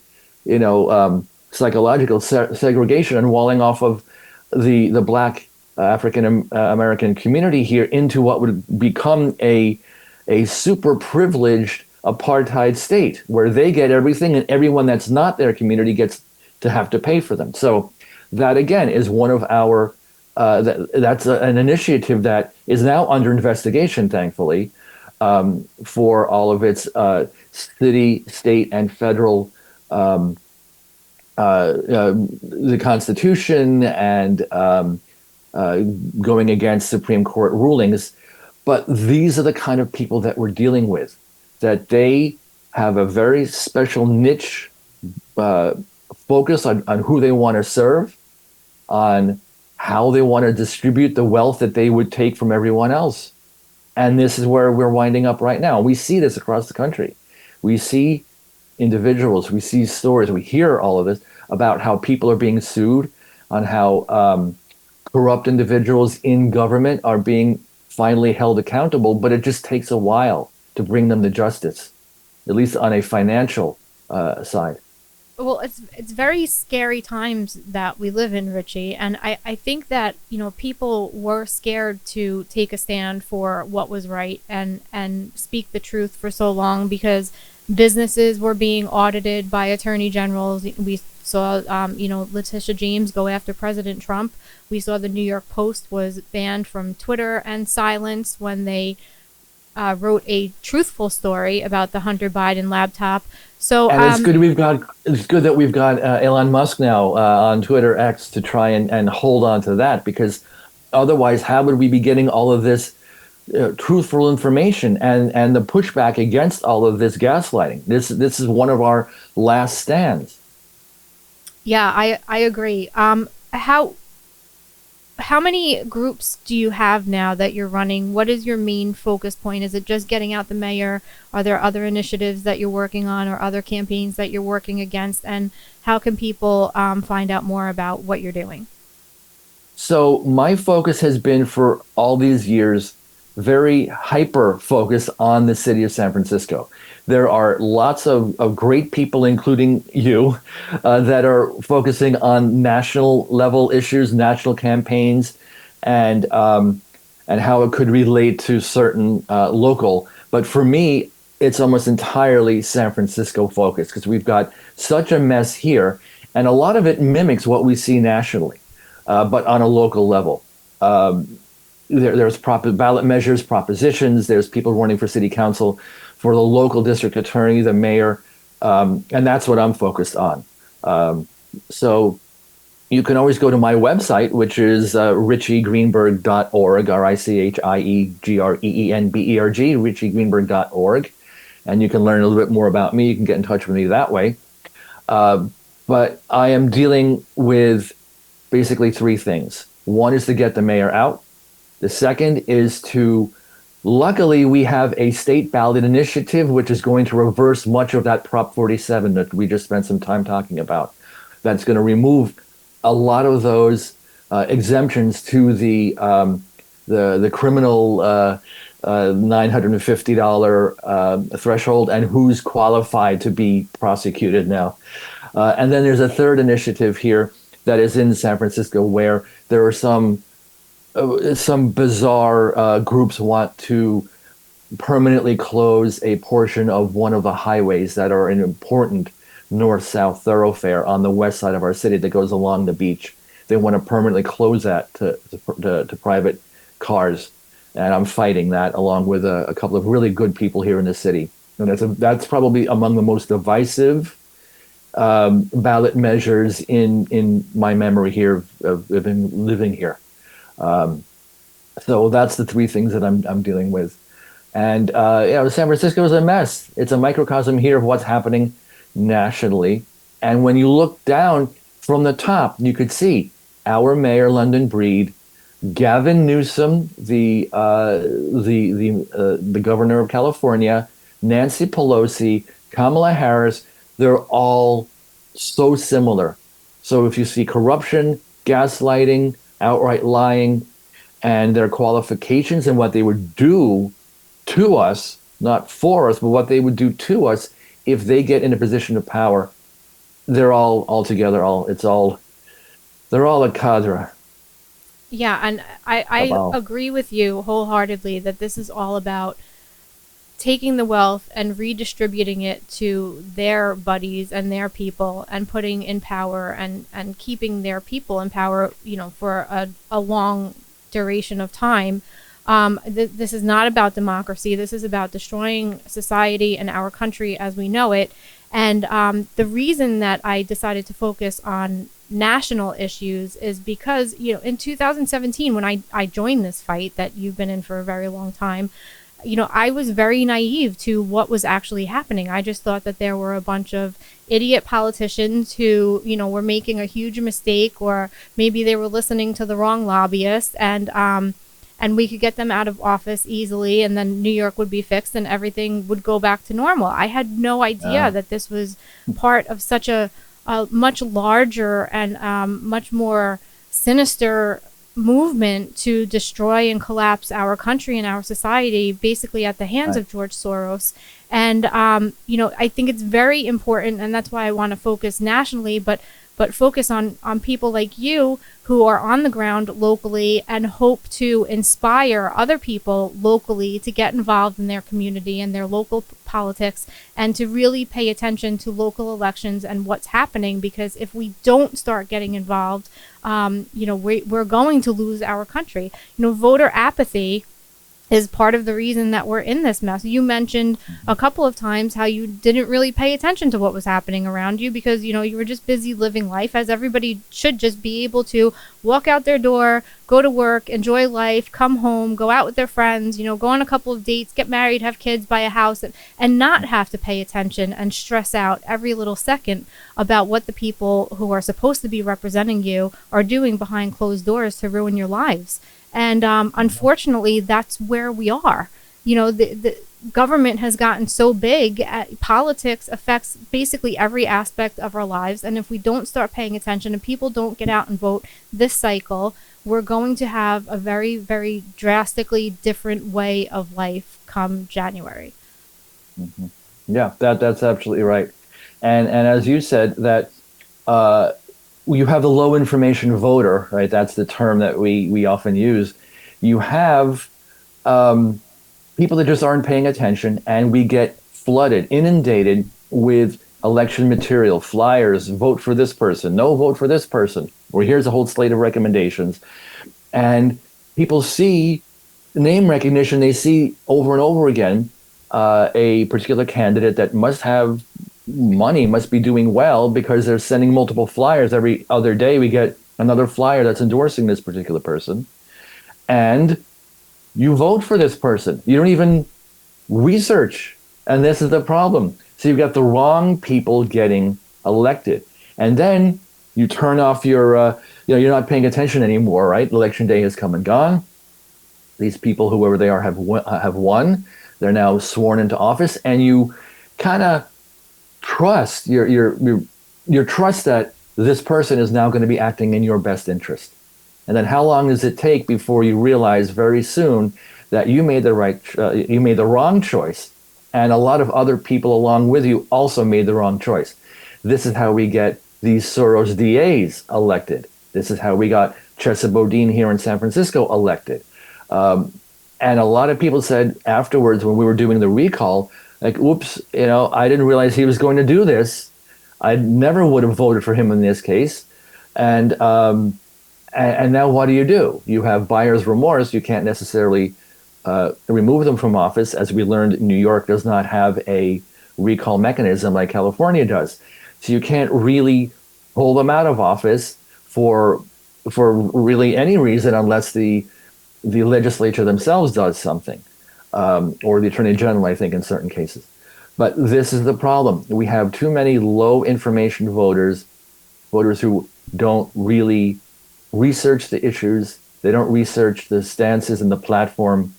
psychological segregation and walling off of the Black African American community here into what would become a super privileged apartheid state where they get everything and everyone that's not their community gets to have to pay for them. So that again is one of our that's an initiative that is now under investigation, thankfully, for all of its city, state, and federal the Constitution and going against Supreme Court rulings. But these are the kind of people that we're dealing with, that they have a very special niche focus on who they want to serve, on how they want to distribute the wealth that they would take from everyone else. And this is where we're winding up right now. We see this across the country. We see individuals, we see stories, we hear all of this about how people are being sued, on how corrupt individuals in government are being finally held accountable, but it just takes a while to bring them to justice, at least on a financial side. Well, it's very scary times that we live in, Richie, and I think that people were scared to take a stand for what was right and speak the truth for so long because businesses were being audited by attorney generals. We saw Letitia James go after President Trump. We saw the New York Post was banned from Twitter and silenced when they wrote a truthful story about the Hunter Biden laptop. So and it's good that we've got Elon Musk now on Twitter X to try and hold on to that, because otherwise, how would we be getting all of this truthful information and the pushback against all of this gaslighting? This is one of our last stands. Yeah, I agree. How many groups do you have now that you're running? What is your main focus point? Is it just getting out the mayor? Are there other initiatives that you're working on or other campaigns that you're working against? And how can people find out more about what you're doing? So my focus has been for all these years very hyper focused on the city of San Francisco. There are lots of great people, including you, that are focusing on national level issues, national campaigns, and how it could relate to certain local. But for me, it's almost entirely San Francisco focused because we've got such a mess here, and a lot of it mimics what we see nationally, but on a local level. There's ballot measures, propositions. There's people running for city council, for the local district attorney, the mayor, and that's what I'm focused on. So you can always go to my website, which is richiegreenberg.org, RICHIEGREENBERG, richiegreenberg.org, and you can learn a little bit more about me. You can get in touch with me that way. But I am dealing with basically three things. One is to get the mayor out. The second is to, luckily, we have a state ballot initiative, which is going to reverse much of that Prop 47 that we just spent some time talking about. That's going to remove a lot of those exemptions to the criminal $950 threshold and who's qualified to be prosecuted now. And then there's a third initiative here that is in San Francisco where there are some bizarre groups want to permanently close a portion of one of the highways that are an important north-south thoroughfare on the west side of our city that goes along the beach. They want to permanently close that to private cars. and I'm fighting that along with a couple of really good people here in the city. And that's probably among the most divisive ballot measures in my memory here of living here. So that's the three things that I'm dealing with. And San Francisco is a mess. It's a microcosm here of what's happening nationally. And when you look down from the top, you could see our mayor, London Breed, Gavin Newsom, the governor of California, Nancy Pelosi, Kamala Harris. They're all so similar. So if you see corruption, gaslighting, outright lying, and their qualifications and what they would do to us, not for us, but what they would do to us if they get in a position of power, they're all together. They're all a cadre. Yeah, and I agree with you wholeheartedly that this is all about taking the wealth and redistributing it to their buddies and their people and putting in power and keeping their people in power, for a long duration of time. This is not about democracy. This is about destroying society and our country as we know it. And the reason that I decided to focus on national issues is because, in 2017, when I joined this fight that you've been in for a very long time, I was very naive to what was actually happening. I just thought that there were a bunch of idiot politicians who, were making a huge mistake, or maybe they were listening to the wrong lobbyists, and we could get them out of office easily, and then New York would be fixed and everything would go back to normal. I had no idea that this was part of such a much larger and much more sinister movement to destroy and collapse our country and our society, basically at the hands of George Soros. And I think it's very important, and that's why I want to focus nationally, but focus on people like you who are on the ground locally and hope to inspire other people locally to get involved in their community and their local politics, and to really pay attention to local elections and what's happening. Because if we don't start getting involved, we're going to lose our country. Voter apathy is part of the reason that we're in this mess. You mentioned a couple of times how you didn't really pay attention to what was happening around you because, you were just busy living life, as everybody should just be able to walk out their door, go to work, enjoy life, come home, go out with their friends, go on a couple of dates, get married, have kids, buy a house, and not have to pay attention and stress out every little second about what the people who are supposed to be representing you are doing behind closed doors to ruin your lives. And unfortunately, that's where we are. The government has gotten so big. Politics affects basically every aspect of our lives. And if we don't start paying attention and people don't get out and vote this cycle, we're going to have a very, very drastically different way of life come January. Mm-hmm. Yeah, that's absolutely right. And as you said, that you have the low information voter, right? That's the term that we often use. You have people that just aren't paying attention, and we get flooded, inundated with election material, flyers, vote for this person, no, vote for this person, or here's a whole slate of recommendations. And people see name recognition, they see over and over again a particular candidate that must have money, must be doing well, because they're sending multiple flyers. Every other day we get another flyer that's endorsing this particular person, and you vote for this person. You don't even research, and this is the problem. So you've got the wrong people getting elected, and then you turn off your you're not paying attention anymore, right? Election day has come and gone. These people, whoever they are, have won. They're now sworn into office, and you kind of trust your trust that this person is now going to be acting in your best interest. And then how long does it take before you realize very soon that you made the wrong choice, and a lot of other people along with you also made the wrong choice? This is how we get these Soros DAs elected. This is how we got Chesa Boudin here in San Francisco elected. And a lot of people said afterwards, when we were doing the recall, like, oops, I didn't realize he was going to do this. I never would have voted for him in this case. And now what do? You have buyer's remorse. You can't necessarily remove them from office. As we learned, New York does not have a recall mechanism like California does. So you can't really pull them out of office for really any reason unless the legislature themselves does something, or the attorney general, I think, in certain cases. But this is the problem. We have too many low information voters who don't really research the issues. They don't research the stances and the platform.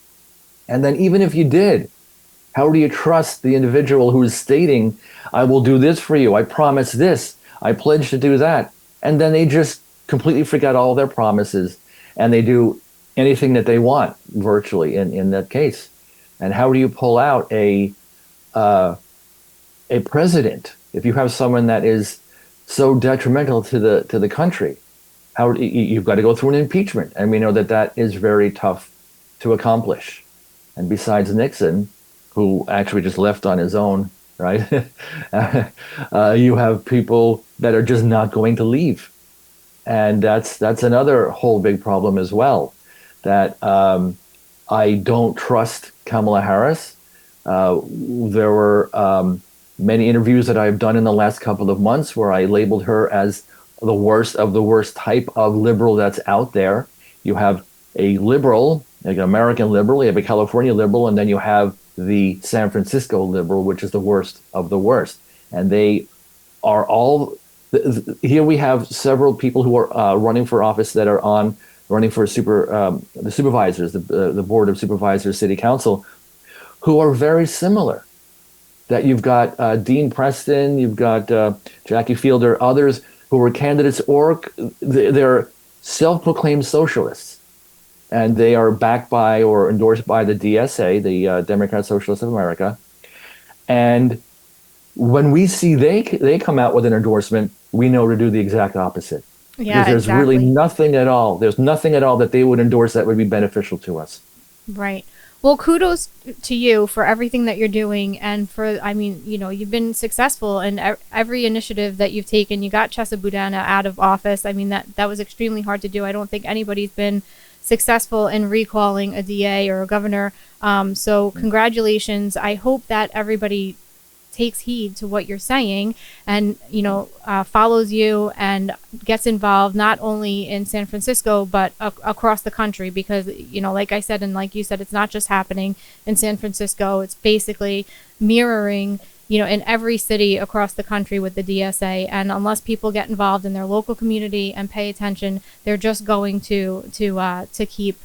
And then even if you did, how do you trust the individual who is stating, I will do this for you, I promise this, I pledge to do that, and then they just completely forget all their promises and they do anything that they want virtually in that case? And how do you pull out a president if you have someone that is so detrimental to the country? You've got to go through an impeachment, and we know that is very tough to accomplish. And besides Nixon, who actually just left on his own, right? You have people that are just not going to leave, and that's another whole big problem as well. That I don't trust Kamala Harris. There were many interviews that I've done in the last couple of months where I labeled her as the worst of the worst type of liberal that's out there. You have a liberal, like an American liberal, you have a California liberal, and then you have the San Francisco liberal, which is the worst of the worst. And they are all, here we have several people who are running for office that are running for the supervisors, the Board of Supervisors, City Council, who are very similar. That you've got Dean Preston, you've got Jackie Fielder, others who were candidates, or they're self-proclaimed socialists, and they are backed by or endorsed by the DSA, the Democrat Socialists of America. And when we see they come out with an endorsement, we know to do the exact opposite. Yeah, because there's really nothing at all. There's nothing at all that they would endorse that would be beneficial to us. Right. Well, kudos to you for everything that you're doing, and for, I mean, you've been successful in every initiative that you've taken. You got Chesa Boudin out of office. I mean, that was extremely hard to do. I don't think anybody's been successful in recalling a DA or a governor. So congratulations. I hope that everybody takes heed to what you're saying and, follows you and gets involved not only in San Francisco, but across the country, because, like I said, and like you said, it's not just happening in San Francisco. It's basically mirroring, in every city across the country with the DSA. And unless people get involved in their local community and pay attention, they're just going to keep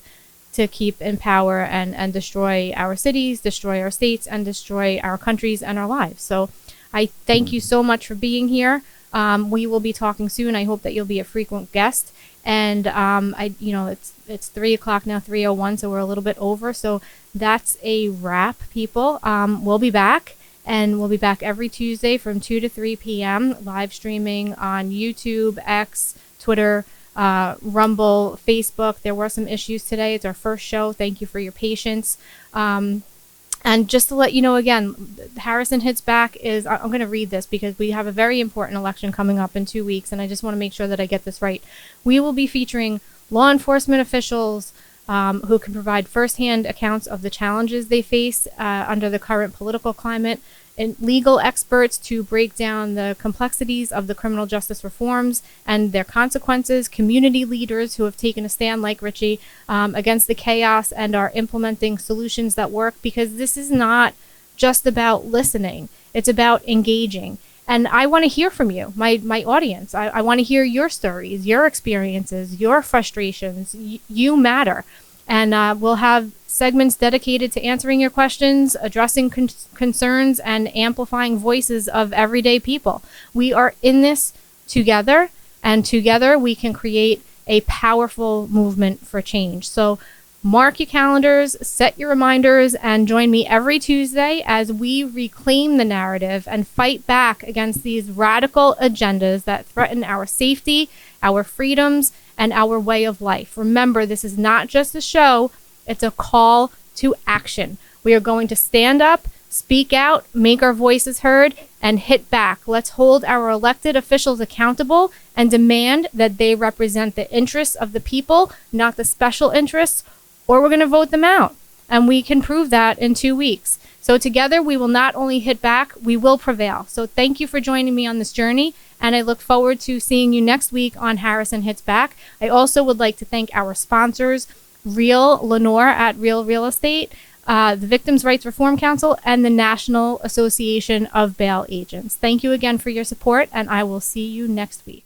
in power and destroy our cities, destroy our states, and destroy our countries and our lives. So I thank you so much for being here. We will be talking soon. I hope that you'll be a frequent guest. And it's 3:00 now, 3:01, so we're a little bit over. So that's a wrap, people. We'll be back. And we'll be back every Tuesday from 2 to 3 p.m. live streaming on YouTube, X, Twitter, Rumble, Facebook. There were some issues today. It's our first show. Thank you for your patience. And just to let you know again, Harrison Hits Back is, I'm going to read this because we have a very important election coming up in 2 weeks, and I just want to make sure that I get this right. We will be featuring law enforcement officials who can provide firsthand accounts of the challenges they face under the current political climate, and legal experts to break down the complexities of the criminal justice reforms and their consequences, community leaders who have taken a stand like Richie against the chaos and are implementing solutions that work, because this is not just about listening. It's about engaging. And I want to hear from you, my audience. I want to hear your stories, your experiences, your frustrations. You matter. And we'll have segments dedicated to answering your questions, addressing concerns, and amplifying voices of everyday people. We are in this together, and together we can create a powerful movement for change. So mark your calendars, set your reminders, and join me every Tuesday as we reclaim the narrative and fight back against these radical agendas that threaten our safety, our freedoms, and our way of life. Remember, this is not just a show, it's a call to action. We are going to stand up, speak out, make our voices heard, and hit back. Let's hold our elected officials accountable and demand that they represent the interests of the people, not the special interests, or we're going to vote them out. And we can prove that in 2 weeks. So together, we will not only hit back, we will prevail. So thank you for joining me on this journey. And I look forward to seeing you next week on Harrison Hits Back. I also would like to thank our sponsors, Lenore at Real Real Estate, the Victims' Rights Reform Council, and the National Association of Bail Agents. Thank you again for your support, and I will see you next week.